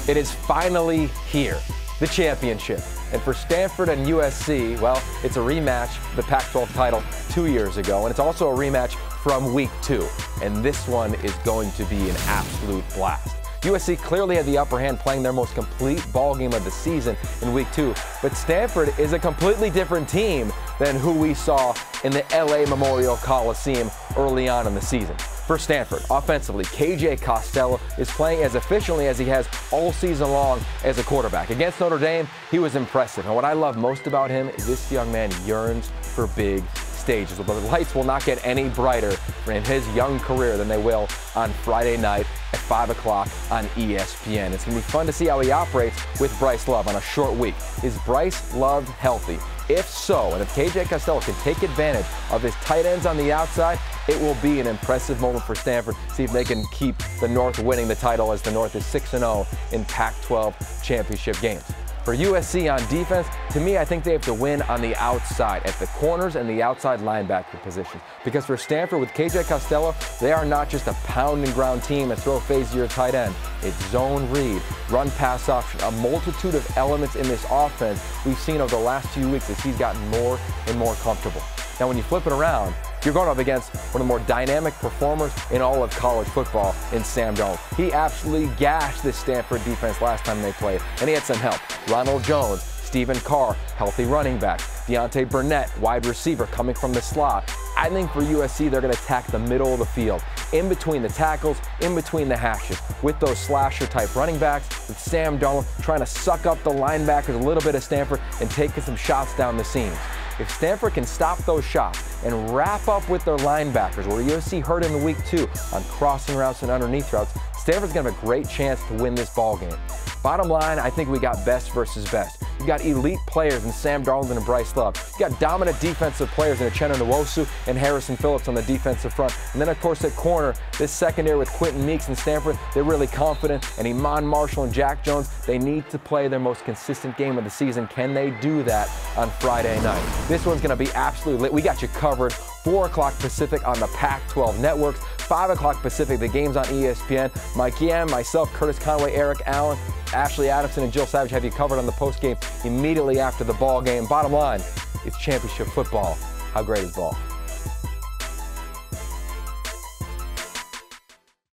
It is finally here, the championship. And for Stanford and USC, well, it's a rematch of the Pac-12 title 2 years ago, and it's also a rematch from week 2. And this one is going to be an absolute blast. USC clearly had the upper hand playing their most complete ball game of the season in week 2, but Stanford is a completely different team than who we saw in the LA Memorial Coliseum early on in the season. For Stanford, offensively, KJ Costello is playing as efficiently as he has all season long as a quarterback. Against Notre Dame, he was impressive. And what I love most about him is this young man yearns for big stages. But the lights will not get any brighter in his young career than they will on Friday night at 5 o'clock on ESPN. It's going to be fun to see how he operates with Bryce Love on a short week. Is Bryce Love healthy? If so, and if KJ Costello can take advantage of his tight ends on the outside, it will be an impressive moment for Stanford. See if they can keep the North winning the title, as the North is 6-0 in Pac-12 championship games. For USC on defense, to me, I think they have to win on the outside, at the corners and the outside linebacker positions. Because for Stanford, with KJ Costello, they are not just a pound and ground team and throw phase to your tight end. It's zone read, run pass option, a multitude of elements in this offense we've seen over the last few weeks as he's gotten more and more comfortable. Now, when you flip it around, you're going up against one of the more dynamic performers in all of college football in Sam Darnold. He absolutely gashed this Stanford defense last time they played, and he had some help. Ronald Jones, Stephen Carr, healthy running back, Deontay Burnett, wide receiver coming from the slot. I think for USC, they're going to attack the middle of the field, in between the tackles, in between the hashes, with those slasher-type running backs, with Sam Darnold trying to suck up the linebackers, a little bit of Stanford, and taking some shots down the seams. If Stanford can stop those shots and wrap up with their linebackers, where USC hurt in week 2 on crossing routes and underneath routes, Stanford's going to have a great chance to win this ball game. Bottom line, I think we got best versus best. You got elite players in Sam Darnold and Bryce Love. You got dominant defensive players in Uchenna Nwosu and Harrison Phillips on the defensive front. And then, of course, at corner, this secondary with Quentin Meeks and Stanford, they're really confident. And Iman Marshall and Jack Jones, they need to play their most consistent game of the season. Can they do that on Friday night? This one's going to be absolutely lit. We got you covered. 4 o'clock Pacific on the Pac-12 Networks. 5 o'clock Pacific, the game's on ESPN. Mike Yam, myself, Curtis Conway, Eric Allen, Ashley Adamson, and Jill Savage have you covered on the postgame immediately after the ball game. Bottom line, it's championship football. How great is ball?